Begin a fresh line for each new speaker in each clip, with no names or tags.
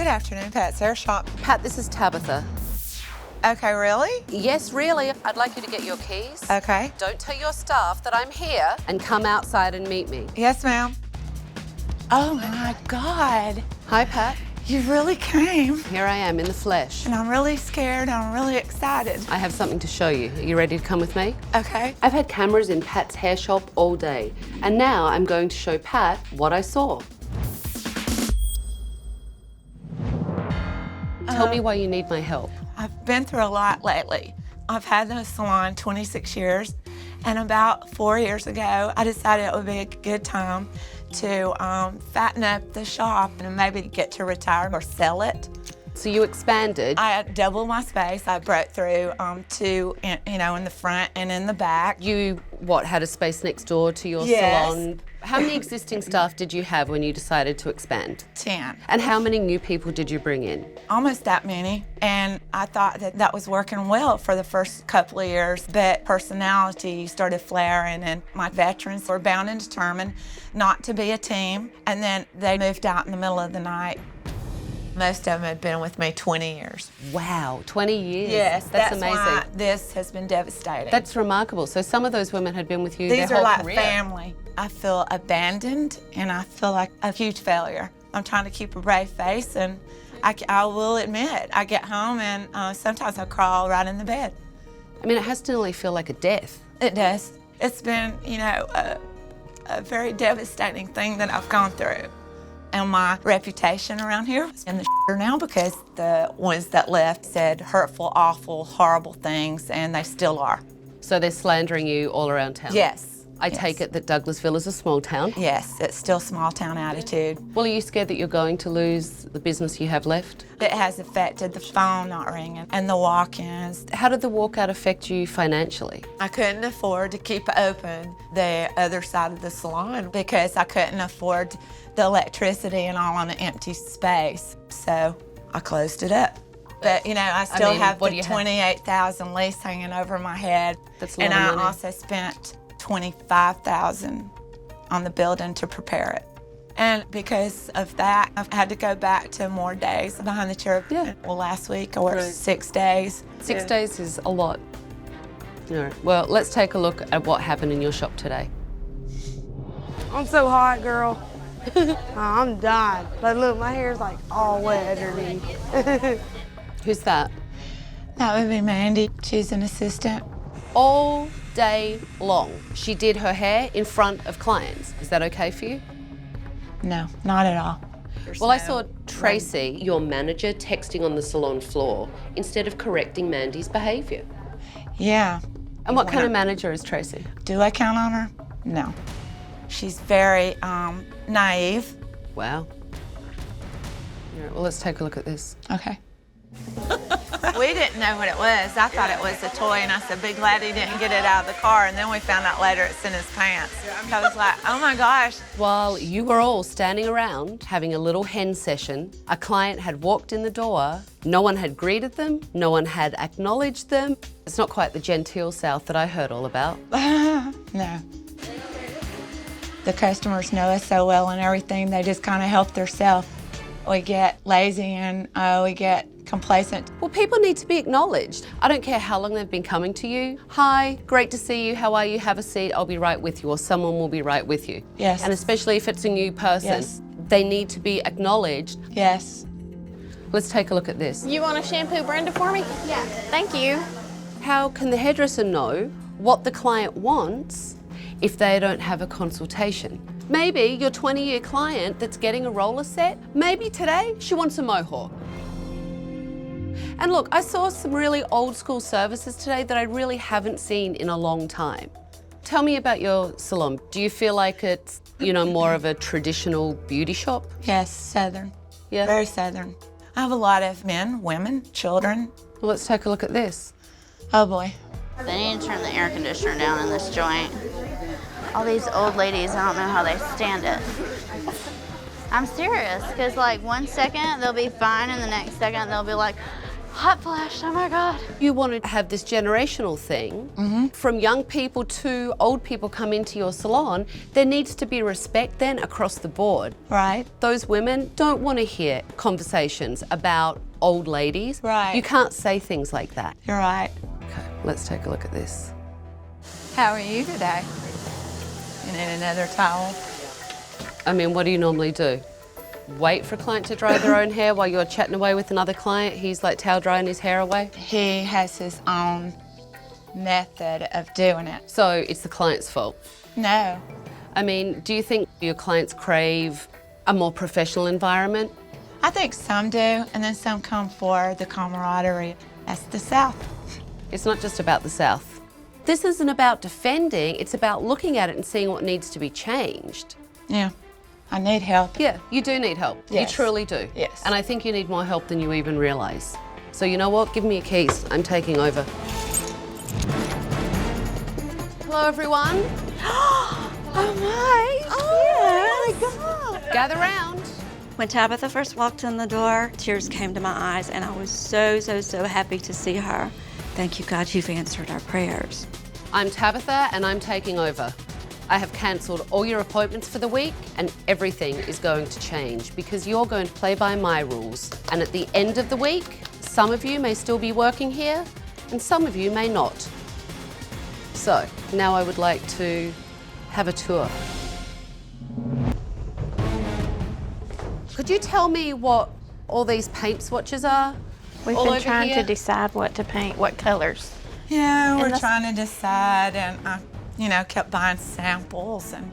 Good afternoon, Pat's Hair Shop.
Pat, this is Tabitha.
Okay, really?
Yes, really. I'd like you to get your keys.
Okay.
Don't tell your staff that I'm here and come outside and meet me.
Yes, ma'am. Oh my God.
Hi, Pat.
You really came.
Here I am in the flesh.
And I'm really scared. I'm really excited.
I have something to show you. Are you ready to come with me?
Okay.
I've had cameras in Pat's hair shop all day, and now I'm going to show Pat what I saw. Tell me why you need my help.
I've been through a lot lately. I've had the salon 26 years, and about 4 years ago, I decided it would be a good time to fatten up the shop and maybe get to retire or sell it.
So you expanded.
I doubled my space. I broke through two, in the front and in the back.
You, had a space next door to your
Yes.
salon? How many existing staff did you have when you decided to expand?
10.
And how many new people did you bring in?
Almost that many. And I thought that was working well for the first couple of years, but personality started flaring, and my veterans were bound and determined not to be a team. And then they moved out in the middle of the night. Most of them had been with me 20 years.
Wow, 20 years.
Yes, that's
amazing.
why this has been devastating.
That's remarkable. So some of those women had been with you
These
their
are
whole
like
career.
family. I feel abandoned, and I feel like a huge failure. I'm trying to keep a brave face, and I will admit, I get home and sometimes I crawl right in the bed.
I mean, it has to nearly feel like a death.
It does. It's been, a very devastating thing that I've gone through. And my reputation around here is in the shitter now, because the ones that left said hurtful, awful, horrible things, and they still are.
So they're slandering you all around town?
Yes.
I take it that Douglasville is a small town?
Yes, it's still small town attitude.
Well, are you scared that you're going to lose the business you have left?
It has affected the phone not ringing and the walk-ins.
How did the walkout affect you financially?
I couldn't afford to keep open the other side of the salon because I couldn't afford the electricity and all on an empty space. So I closed it up. But I still have the $28,000 lease hanging over my head.
That's a lot of money.
And I also spent $25,000 on the building to prepare it. And because of that, I've had to go back to more days behind the chair.
Yeah.
Well, last week I worked 6 days.
6 days is a lot. All right. Well, let's take a look at what happened in your shop today.
I'm so hot, girl. I'm dying. But look, my hair's like all wet underneath.
Who's that?
That would be Mandy. She's an assistant.
All day long, she did her hair in front of clients. Is that okay for you?
No, not at all.
Well, I saw Tracy, your manager, texting on the salon floor instead of correcting Mandy's behaviour.
Yeah.
And what kind of manager is Tracy?
Do I count on her? No. She's very naive.
Wow. All right, well, let's take a look at this.
Okay. We didn't know what it was. I thought it was a toy, and I said, "Be glad he didn't get it out of the car." And then we found out later it's in his pants. I was like, "Oh my gosh."
While you were all standing around having a little hen session, a client had walked in the door. No one had greeted them. No one had acknowledged them. It's not quite the genteel South that I heard all about.
No. The customers know us so well and everything, they just kind of help themselves. We get lazy and we get complacent.
Well, people need to be acknowledged. I don't care how long they've been coming to you. Hi, great to see you. How are you? Have a seat. I'll be right with you, or someone will be right with you.
Yes.
And especially if it's a new person,
Yes.
they need to be acknowledged.
Yes.
Let's take a look at this.
You want to shampoo Brenda for me? Yeah. Thank you.
How can the hairdresser know what the client wants if they don't have a consultation? Maybe your 20-year client that's getting a roller set, maybe today she wants a mohawk. And look, I saw some really old school services today that I really haven't seen in a long time. Tell me about your salon. Do you feel like it's, more of a traditional beauty shop?
Yes, Southern.
Yeah.
Very Southern. I have a lot of men, women, children.
Well, let's take a look at this.
Oh boy.
They need to turn the air conditioner down in this joint. All these old ladies, I don't know how they stand it. I'm serious, because like 1 second they'll be fine and the next second they'll be like, Hot flash, oh my God.
You want to have this generational thing. From young people to old people come into your salon, there needs to be respect then across the board.
Right.
Those women don't want to hear conversations about old ladies.
Right.
You can't say things like that.
You're right.
Okay, let's take a look at this.
How are you today? You need another towel?
I mean, what do you normally do? Wait for a client to dry their own hair while you're chatting away with another client? He's like towel drying his hair away?
He has his own method of doing it.
So it's the client's fault?
No.
I mean, do you think your clients crave a more professional environment?
I think some do, and then some come for the camaraderie. That's the South.
It's not just about the South. This isn't about defending, it's about looking at it and seeing what needs to be changed.
Yeah. I need help.
Yeah, you do need help.
Yes.
You truly do.
Yes.
And I think you need more help than you even realise. So you know what? Give me your keys. I'm taking over. Hello, everyone.
Oh my! Oh my God!
Gather round.
When Tabitha first walked in the door, tears came to my eyes, and I was so happy to see her. Thank you, God, you've answered our prayers.
I'm Tabitha, and I'm taking over. I have cancelled all your appointments for the week, and everything is going to change because you're going to play by my rules. And at the end of the week, some of you may still be working here, and some of you may not. So, now I would like to have a tour. Could you tell me what all these paint swatches are?
We've
all
been
over
trying
here?
to decide what to paint, what colors.
Yeah, we're
And
trying to decide, and I, kept buying samples and.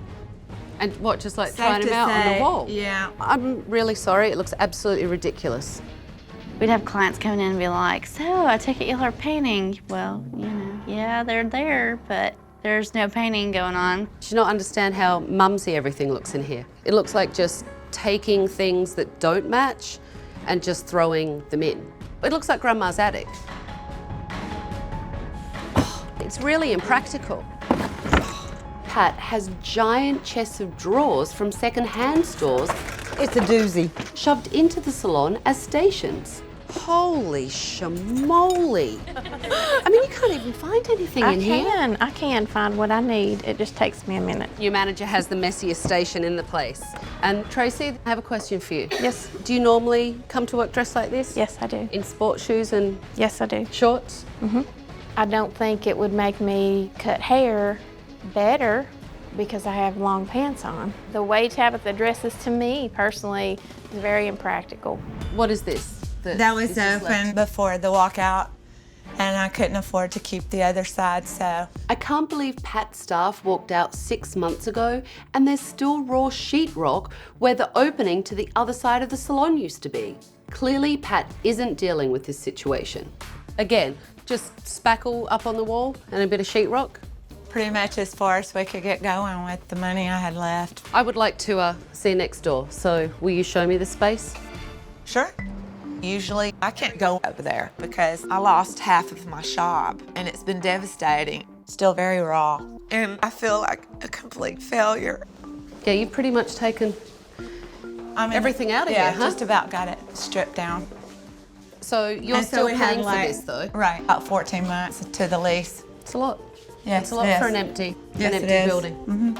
And what, just like
Safe
trying them
to
out on
say,
the wall?
yeah.
I'm really sorry, it looks absolutely ridiculous.
We'd have clients coming in and be like, so I take it y'all are painting. Well, yeah, they're there, but there's no painting going on.
Do you not understand how mumsy everything looks in here? It looks like just taking things that don't match and just throwing them in. It looks like Grandma's attic. It's really impractical. Pat has giant chests of drawers from second-hand stores
It's a doozy.
shoved into the salon as stations. Holy shamoly. I mean, you can't even find anything in here.
I can find what I need. It just takes me a minute.
Your manager has the messiest station in the place. And Tracy, I have a question for you.
Yes.
Do you normally come to work dressed like this?
Yes, I do.
In sport shoes and
Yes, I do.
shorts?
I don't think it would make me cut hair better because I have long pants on. The way Tabitha dresses to me personally is very impractical.
What is this?
That was
is just
open
left?
before the walkout, and I couldn't afford to keep the other side, so.
I can't believe Pat's staff walked out 6 months ago and there's still raw sheetrock where the opening to the other side of the salon used to be. Clearly, Pat isn't dealing with this situation. Again, just spackle up on the wall and a bit of sheetrock.
Pretty much as far as we could get going with the money I had left.
I would like to see next door, so will you show me the space?
Sure. Usually I can't go over there because I lost half of my shop and it's been devastating. Still very raw. And I feel like a complete failure.
Yeah, you've pretty much taken everything out of
yeah,
here, huh?
just about got it stripped down.
So you're
And so
still
we had,
paying for
like-
this though?
Right, about 14 months to the lease.
It's a lot.
Yes,
It's a lot
it
for
is.
an empty
Yes, it
empty
is.
building.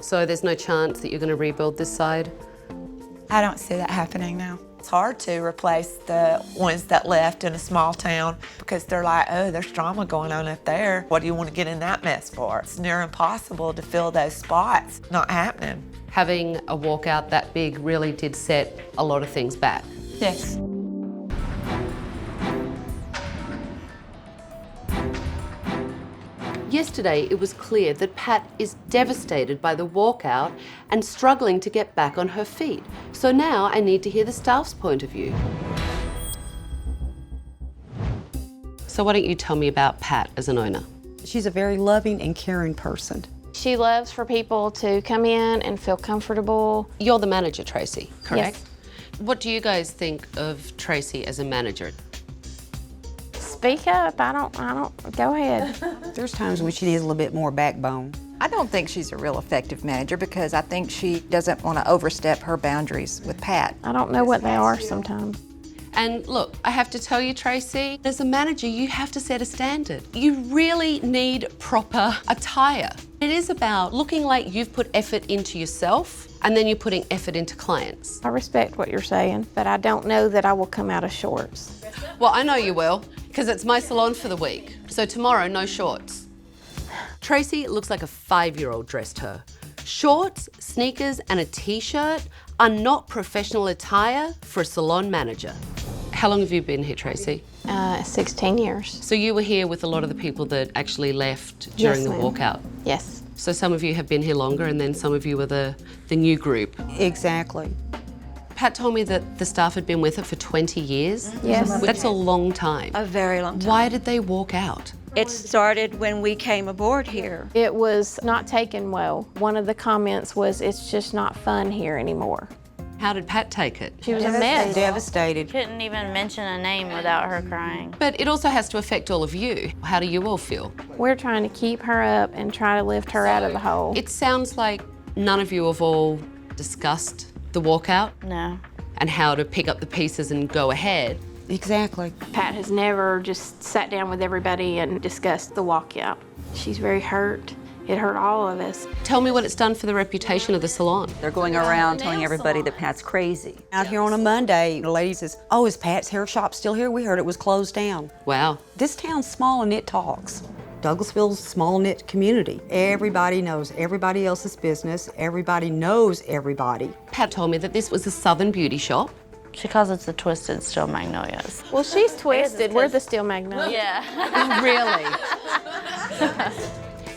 So there's no chance that you're going to rebuild this side?
I don't see that happening now. It's hard to replace the ones that left in a small town because they're like, oh, there's drama going on up there. What do you want to get in that mess for? It's near impossible to fill those spots. Not happening.
Having a walkout that big really did set a lot of things back.
Yes.
Yesterday, it was clear that Pat is devastated by the walkout and struggling to get back on her feet. So now I need to hear the staff's point of view. So why don't you tell me about Pat as an owner?
She's a very loving and caring person.
She loves for people to come in and feel comfortable.
You're the manager, Tracy, correct?
Yes.
What do you guys think of Tracy as a manager?
Speak up. I don't. Go ahead.
There's times when she needs a little bit more backbone.
I don't think she's a real effective manager because I think she doesn't want to overstep her boundaries with Pat.
I don't know what they are sometimes.
And look, I have to tell you, Tracy, as a manager, you have to set a standard. You really need proper attire. It is about looking like you've put effort into yourself and then you're putting effort into clients.
I respect what you're saying, but I don't know that I will come out of shorts.
Well, I know you will, because it's my salon for the week. So tomorrow, no shorts. Tracy looks like a 5-year-old dressed her. Shorts, sneakers, and a t-shirt are not professional attire for a salon manager. How long have you been here, Tracy?
16 years.
So you were here with a lot of the people that actually left during the
ma'am.
walkout?
Yes.
So some of you have been here longer and then some of you were the new group.
Exactly.
Pat told me that the staff had been with her for 20 years.
Yes.
That's a long time.
A very long time.
Why did they walk out?
It started when we came aboard here.
It was not taken well. One of the comments was, it's just not fun here anymore.
How did Pat take it?
She was a mess.
Devastated.
Couldn't even mention a name without her crying.
But it also has to affect all of you. How do you all feel?
We're trying to keep her up and try to lift her out of the hole.
It sounds like none of you have all discussed the walkout
No.
and how to pick up the pieces and go ahead.
Exactly.
Pat has never just sat down with everybody and discussed the walkout. She's very hurt. It hurt all of us.
Tell me what it's done for the reputation of the salon.
They're going around telling everybody that Pat's crazy.
Out here on a Monday, the lady says, oh, is Pat's hair shop still here? We heard it was closed down.
Wow.
This town's small and it talks. Douglasville's small knit community. Everybody knows everybody else's business. Everybody knows everybody.
Pat told me that this was a Southern beauty shop.
She calls it the Twisted Steel Magnolias.
Well, she's twisted. We're the Steel Magnolia.
Yeah.
Really?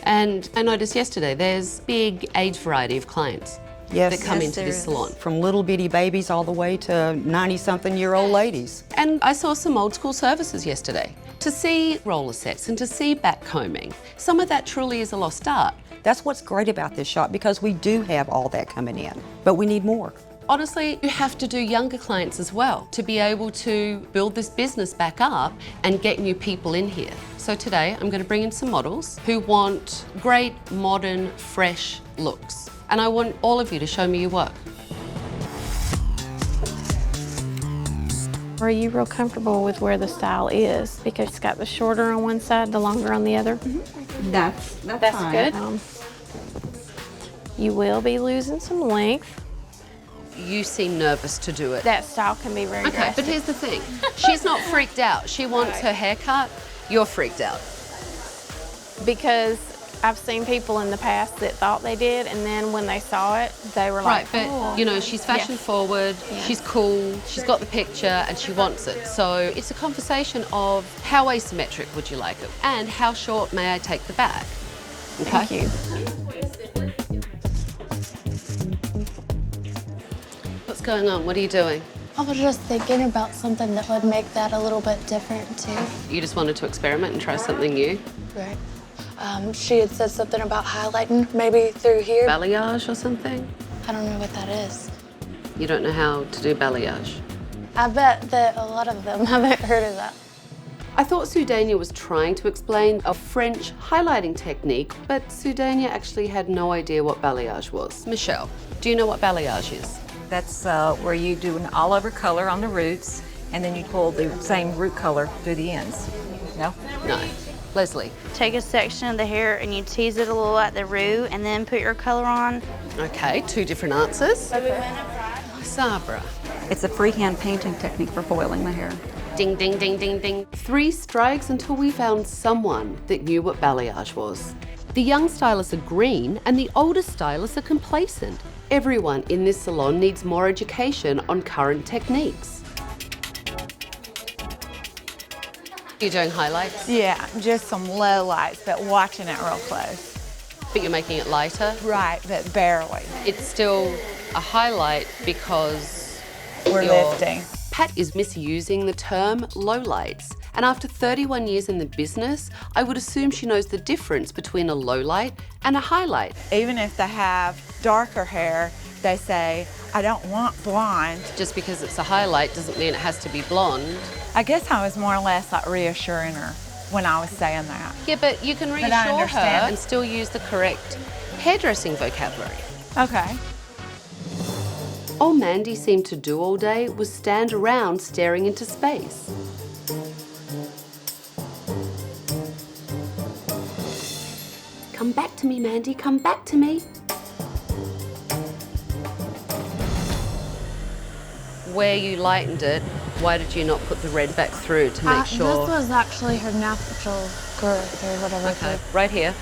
And I noticed yesterday there's big age variety of clients
Yes.
that come
Yes,
into
there
this
is.
salon.
From little bitty babies all the way to 90-something-year-old ladies.
And I saw some old school services yesterday. To see roller sets and to see back combing, some of that truly is a lost art.
That's what's great about this shop because we do have all that coming in, but we need more.
Honestly, you have to do younger clients as well to be able to build this business back up and get new people in here. So today I'm going to bring in some models who want great, modern, fresh looks. And I want all of you to show me your work.
Are you real comfortable with where the style is? Because it's got the shorter on one side, the longer on the other.
That's fine.
Good. You will be losing some length.
You seem nervous to do it.
That style can be very
Okay, but
drastic.
here's the thing. She's not freaked out. She wants her hair cut. You're freaked out.
Because I've seen people in the past that thought they did, and then when they saw it, they were
Right,
like,
but
oh.
you know, she's fashion forward, she's cool, she's got the picture and she wants it. So it's a conversation of how asymmetric would you like it? And how short may I take the back? Okay?
Thank you.
What's going on? What are you doing?
I was just thinking about something that would make that a little bit different too.
You just wanted to experiment and try something new?
Right. She had said something about highlighting, maybe through here.
Balayage or something?
I don't know what that is.
You don't know how to do balayage?
I bet that a lot of them haven't heard of that.
I thought Sudania was trying to explain a French highlighting technique, but Sudania actually had no idea what balayage was. Michelle, do you know what balayage is?
That's where you do an all-over color on the roots, and then you pull the same root color through the ends. No?
No. Leslie?
Take a section of the hair and you tease it a little at the root and then put your color on.
Okay, two different answers. Sabra?
It's a freehand painting technique for foiling the hair.
Ding, ding, ding, ding, ding. 3 strikes until we found someone that knew what balayage was. The young stylists are green and the older stylists are complacent. Everyone in this salon needs more education on current techniques. You're doing highlights,
Yeah, just some low lights, but watching it real close.
but you're making it lighter.
Right, but barely.
It's still a highlight because
We're
you're-
lifting.
Pat is misusing the term lowlights. And after 31 years in the business, I would assume she knows the difference between a lowlight and a highlight.
Even if they have darker hair, they say, I don't want blonde.
Just because it's a highlight doesn't mean it has to be blonde.
I guess I was more or less like reassuring her when I was saying that.
Yeah, but you can
I
reassure her
understand.
and still use the correct hairdressing vocabulary.
Okay.
All Mandy seemed to do all day was stand around staring into space. Come back to me, Mandy, come back to me. Where you lightened it, why did you not put the red back through to make sure?
This was actually her natural growth or whatever.
Okay, right here.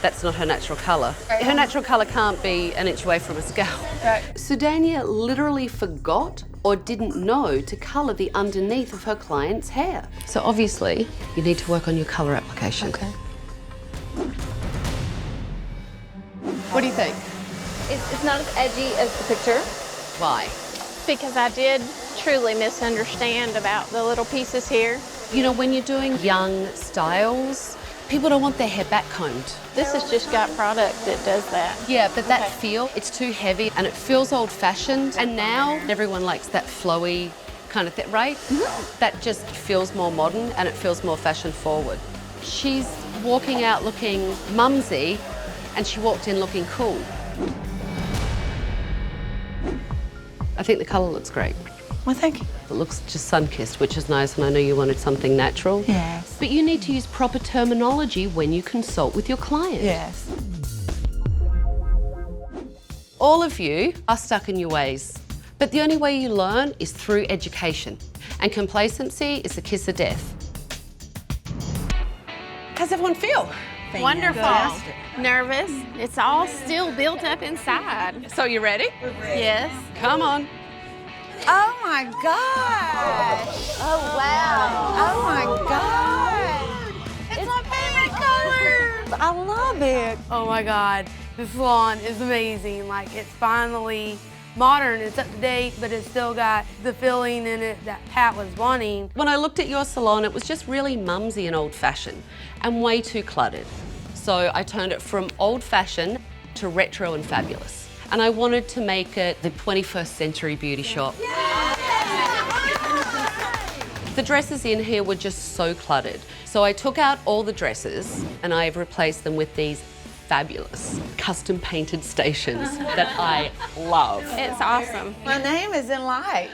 That's not her natural colour.
Right.
Her natural colour can't be an inch away from a scalp.
Right.
Sudania literally forgot or didn't know to colour the underneath of her client's hair. So obviously, you need to work on your colour application.
Okay.
What do you think?
It's not as edgy as the picture.
Why?
Because I did truly misunderstand about the little pieces here.
You know, when you're doing young styles, people don't want their hair back combed.
This has just got product that does that.
Yeah, but that feel, it's too heavy and it feels old-fashioned. And now everyone likes that flowy kind of thing, right? That just feels more modern and it feels more fashion-forward. She's walking out looking mumsy and she walked in looking cool. I think the colour looks great.
Well, thank you.
It looks just sun-kissed, which is nice, and I know you wanted something natural.
Yes.
But you need to use proper terminology when you consult with your client.
Yes.
All of you are stuck in your ways, but the only way you learn is through education, and complacency is the kiss of death. How's everyone feel?
Wonderful. Nervous. It's all still built up inside.
So you ready?
Yes.
Come on.
Oh my gosh.
Oh, wow.
Oh my gosh. It's my favorite color. I love it.
Oh my God, this salon is amazing. Like, it's finally modern, it's up to date, but it's still got the feeling in it that Pat was wanting.
When I looked at your salon, it was just really mumsy and old-fashioned and way too cluttered. So I turned it from old-fashioned to retro and fabulous. And I wanted to make it the 21st century beauty shop. The dresses in here were just so cluttered. So I took out all the dresses and I've replaced them with these fabulous custom painted stations that I love.
It's awesome.
My name is in lights.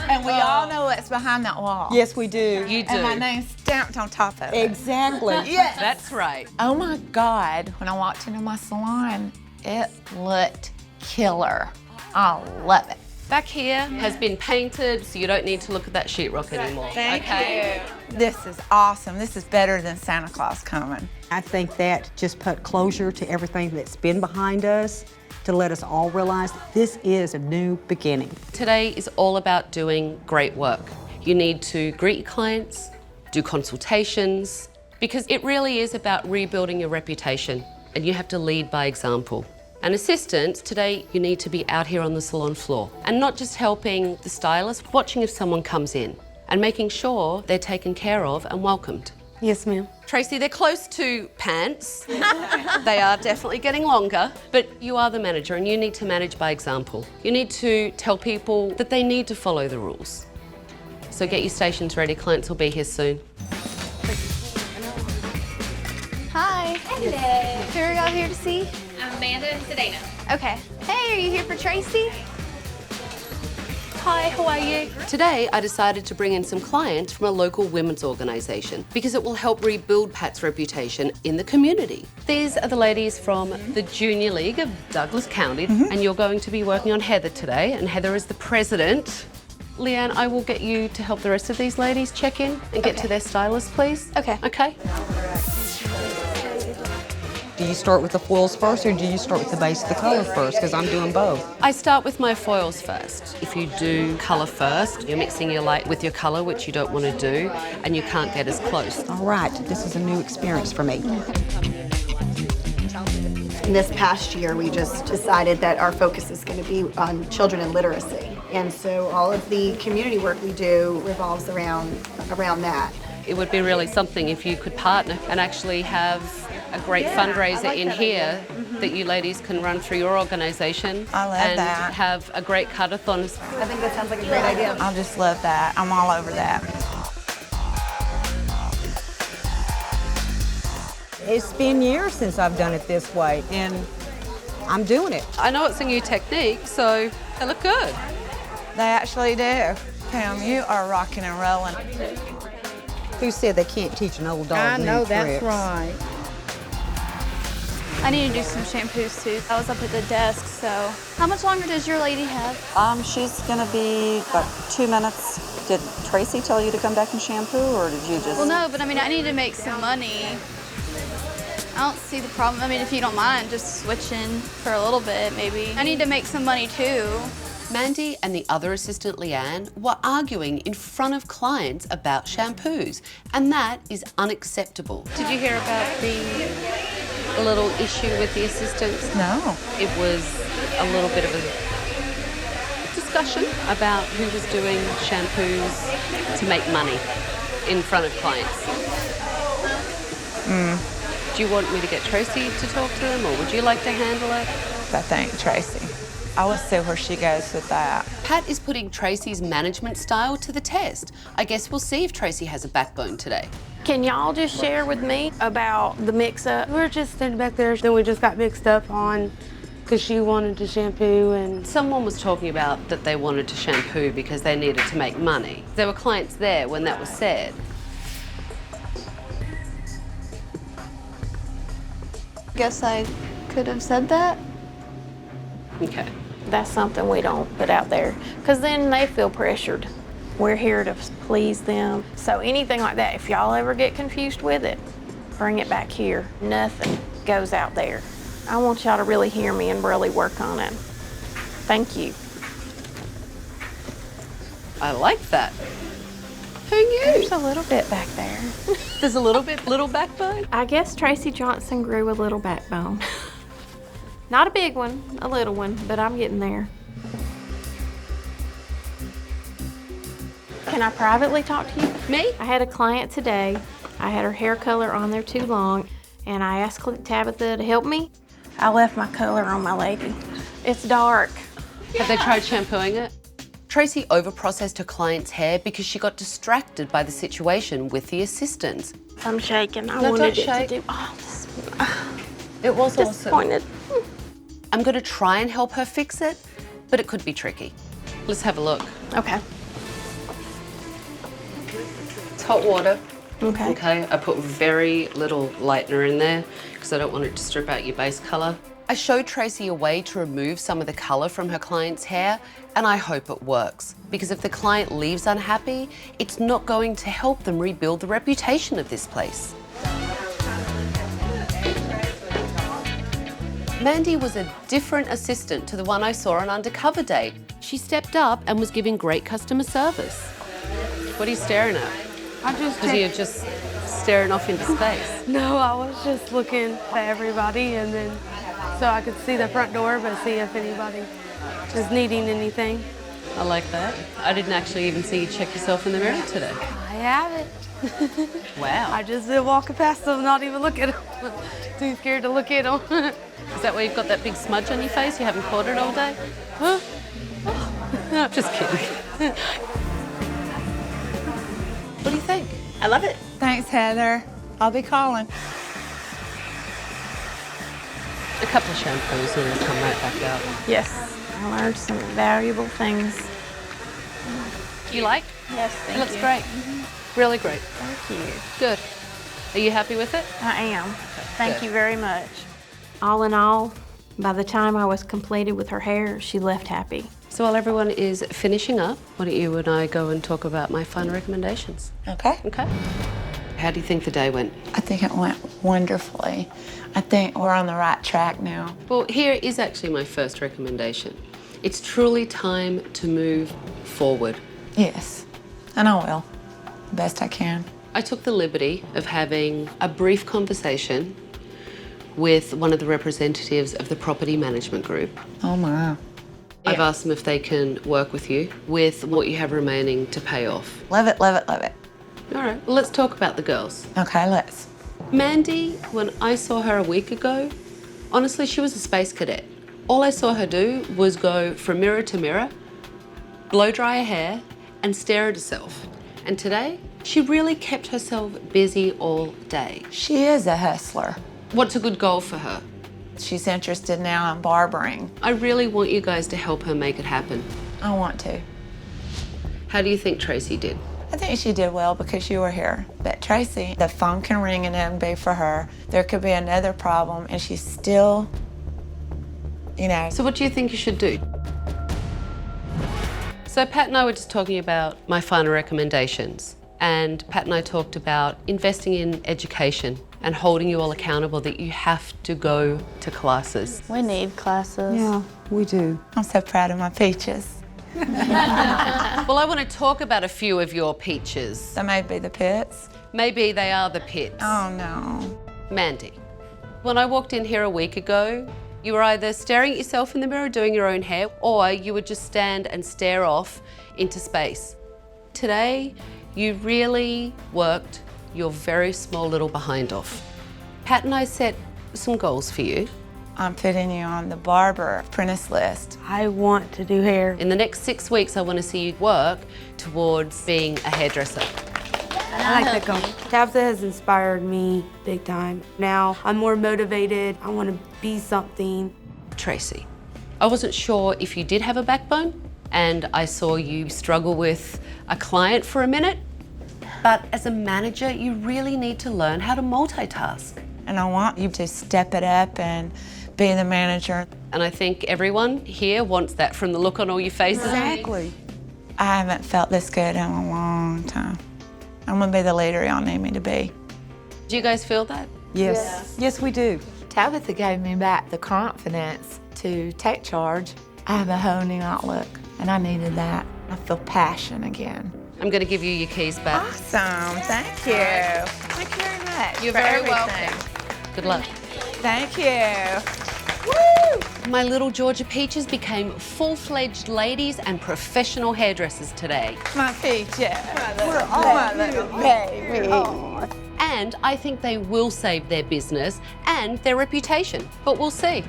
And we all know what's behind that wall.
Yes, we do.
You do.
And my name's stamped on top of it.
Exactly.
Yes.
That's right.
Oh my God, when I walked into my salon, it looked killer. I love it.
Back here has been painted, so you don't need to look at that sheetrock anymore.
Thank you. This is awesome. This is better than Santa Claus coming.
I think that just put closure to everything that's been behind us to let us all realize this is a new beginning.
Today is all about doing great work. You need to greet your clients, do consultations, because it really is about rebuilding your reputation, and you have to lead by example. And assistants, today you need to be out here on the salon floor and not just helping the stylist, watching if someone comes in and making sure they're taken care of and welcomed.
Yes, ma'am.
Tracy, they're close to pants. They are definitely getting longer, but you are the manager and you need to manage by example. You need to tell people that they need to follow the rules. So get your stations ready, clients will be here soon.
Hi. Hello. Who are y'all here to see?
I'm Amanda and Sedana.
Okay. Hey, are you here for Tracy?
Hi, how are you? Today, I decided to bring in some clients from a local women's organisation because it will help rebuild Pat's reputation in the community. These are the ladies from the Junior League of Douglas County, and you're going to be working on Heather today, and Heather is the president. Leanne, I will get you to help the rest of these ladies check in and get to their stylist, please.
Okay.
Okay?
Do you start with the foils first or do you start with the base of the color first? Because I'm doing both.
I start with my foils first. If you do colour first, you're mixing your light with your colour, which you don't want to do, and you can't get as close.
All right, this is a new experience for me.
This past year, we just decided that our focus is going to be on children and literacy. And so all of the community work we do revolves around that.
It would be really something if you could partner and actually have a great fundraiser in here that you ladies can run through your organisation.
I love
and
that.
have a great cut-a-thon.
I think that sounds like a great idea.
I just love that. I'm all over that.
It's been years since I've done it this way, and I'm doing it.
I know it's a new technique, so they look good.
They actually do. Pam, you are rocking and rolling.
Who said they can't teach an old dog new tricks?
right. I need to do some shampoos too. I was up at the desk, so. How much longer does your lady have?
She's gonna be about 2 minutes. Did Tracy tell you to come back and shampoo, or did you just?
Well, no, but I mean, I need to make some money. I don't see the problem. I mean, if you don't mind, just switching for a little bit, maybe. I need to make some money too.
Mandy and the other assistant, Leanne, were arguing in front of clients about shampoos, and that is unacceptable. Did you hear about the little issue with the assistants?
No.
It was a little bit of a discussion about who was doing shampoos to make money in front of clients. Do you want me to get Tracy to talk to them, or would you like to handle it?
I think Tracy. I will see where she goes with that.
Pat is putting Tracy's management style to the test. I guess we'll see if Tracy has a backbone today.
Can y'all just share with me about the mix-up?
We were just standing back there, then we just got mixed up on because she wanted to shampoo and...
Someone was talking about that they wanted to shampoo because they needed to make money. There were clients there when that was said.
Guess I could have said that.
Okay.
That's something we don't put out there, because then they feel pressured. We're here to please them. So anything like that, if y'all ever get confused with it, bring it back here. Nothing goes out there. I want y'all to really hear me and really work on it. Thank you.
I like that. Who knew?
There's a little bit back there.
There's a little backbone?
I guess Tracy Johnson grew a little backbone. Not a big one, a little one, but I'm getting there. Can I privately talk to you?
Me?
I had a client today. I had her hair color on there too long, and I asked Tabitha to help me. I left my color on my lady. It's dark.
Have they tried shampooing it? Tracy overprocessed her client's hair because she got distracted by the situation with the assistants.
I'm shaking. I
No,
wanted
don't
it
shake.
to do all this.
It was
Disappointed.
I'm going to try and help her fix it, but it could be tricky. Let's have a look.
Okay.
It's hot water.
Okay.
Okay, I put very little lightener in there because I don't want it to strip out your base color. I showed Tracy a way to remove some of the color from her client's hair, and I hope it works. Because if the client leaves unhappy, it's not going to help them rebuild the reputation of this place. Mandy was a different assistant to the one I saw on Undercover Date. She stepped up and was giving great customer service. What are you staring at?
I just...
Was you just staring off into space?
No, I was just looking at everybody and then so I could see the front door but see if anybody is needing anything.
I like that. I didn't actually even see you check yourself in the mirror today.
I have it.
Wow.
I just been walking past them, not even looking at them. Too scared to look at them.
Is that why you've got that big smudge on your face? You haven't caught it all day?
Huh?
No, just kidding. What do you think?
I love it. Thanks, Heather. I'll be calling.
A couple of shampoos and it'll come right back out.
Yes. I learned some valuable things.
You like?
Yes, thank
It looks
you.
great. Really great.
Thank you.
Good. Are you happy with it?
I am. Thank
good.
you very much. All in all, by the time I was completed with her hair, she left happy.
So while everyone is finishing up, why don't you and I go and talk about my final recommendations?
Okay.
Okay. How do you think the day went?
I think it went wonderfully. I think we're on the right track now.
Well, here is actually my first recommendation. It's truly time to move forward.
Yes, and I will, best I can.
I took the liberty of having a brief conversation with one of the representatives of the property management group.
Oh my.
I've asked them if they can work with you with what you have remaining to pay off.
Love it, love it, love it.
All right, well, let's talk about the girls.
Okay, let's.
Mandy, when I saw her a week ago, honestly, she was a space cadet. All I saw her do was go from mirror to mirror, blow dry her hair, and stare at herself. And today, she really kept herself busy all day.
She is a hustler.
What's a good goal for her?
She's interested now in barbering.
I really want you guys to help her make it happen.
I want to.
How do you think Tracy did?
I think she did well because you were here. But Tracy, the phone can ring and it wouldn't be for her. There could be another problem and she's still, you know.
So what do you think you should do? So Pat and I were just talking about my final recommendations. And Pat and I talked about investing in education and holding you all accountable that you have to go to classes.
We need classes.
Yeah, we do.
I'm so proud of my peaches.
Well, I want to talk about a few of your peaches.
That may be the pits.
Maybe they are the pits.
Oh, no.
Mandy, when I walked in here a week ago, you were either staring at yourself in the mirror doing your own hair, or you would just stand and stare off into space. Today, you really worked your very small little behind off. Pat and I set some goals for you.
I'm putting you on the barber apprentice list.
I want to do hair.
In the next 6 weeks, I want to see you work towards being a hairdresser.
I like that goal. Tabitha has inspired me big time. Now I'm more motivated. I want to be something.
Tracy, I wasn't sure if you did have a backbone, and I saw you struggle with a client for a minute, but as a manager, you really need to learn how to multitask.
And I want you to step it up and be the manager.
And I think everyone here wants that from the look on all your faces.
Exactly.
I haven't felt this good in a long time. I'm gonna be the leader y'all need me to be.
Do you guys feel that?
Yes. Yes, we do.
Tabitha gave me back the confidence to take charge. I have a whole new outlook, and I needed that. I feel passion again.
I'm going to give you your keys back.
Awesome, thank you. Thank you very much.
You're
for
very
everything.
welcome. Good luck.
Thank you.
Woo! My little Georgia Peaches became full-fledged ladies and professional hairdressers today.
My peaches. We're all my little baby.
And I think they will save their business and their reputation, but we'll see.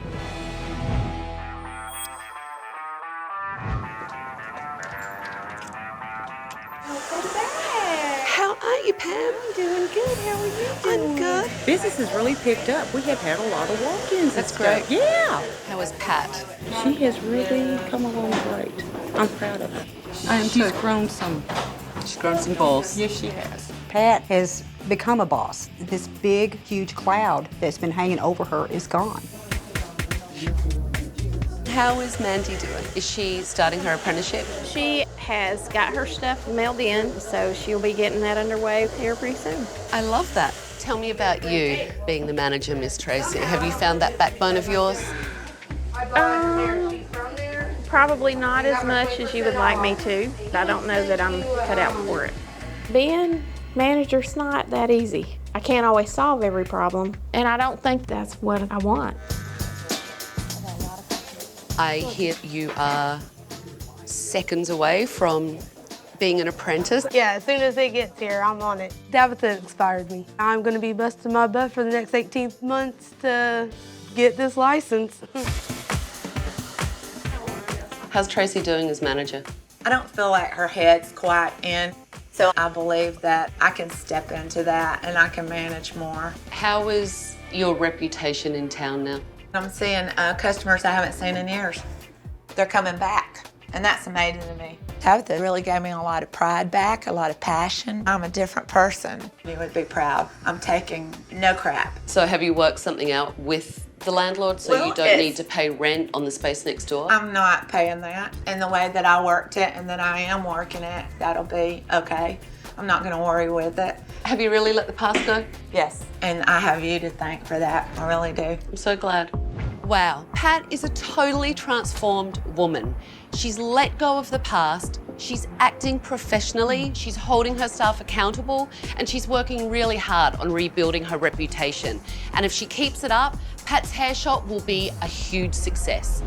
How are you, Pam?
I'm doing good. How are you doing?
I'm good.
Business has really picked up. We have had a lot of walk-ins.
That's
and stuff.
great.
Yeah.
How is Pat?
She has really come along great. I'm proud of her. She's grown some.
She's grown some balls.
Yes, she has.
Pat has become a boss. This big, huge cloud that's been hanging over her is gone.
How is Mandy doing? Is she starting her apprenticeship?
She has got her stuff mailed in, so she'll be getting that underway here pretty soon.
I love that. Tell me about you being the manager, Miss Tracy. Have you found that backbone of yours?
Probably not as much as you would like me to. I don't know that I'm cut out for it. Being manager's not that easy. I can't always solve every problem, and I don't think that's what I want.
I hear you are seconds away from being an apprentice.
Yeah, as soon as it gets here, I'm on it. Tabitha inspired me. I'm going to be busting my butt for the next 18 months to get this license.
How's Tracy doing as manager?
I don't feel like her head's quite in, so I believe that I can step into that and I can manage more.
How is your reputation in town now?
I'm seeing customers I haven't seen in years. They're coming back, and that's amazing to me. Tabitha really gave me a lot of pride back, a lot of passion. I'm a different person. You would be proud. I'm taking no crap.
So have you worked something out with the landlord so you don't need to pay rent on the space next door?
I'm not paying that. And the way that I worked it and that I am working it, that'll be okay. I'm not going to worry with it.
Have you really let the past go?
Yes, and I have you to thank for that. I really do.
I'm so glad. Wow, Pat is a totally transformed woman. She's let go of the past, she's acting professionally, she's holding her staff accountable, and she's working really hard on rebuilding her reputation. And if she keeps it up, Pat's hair shop will be a huge success.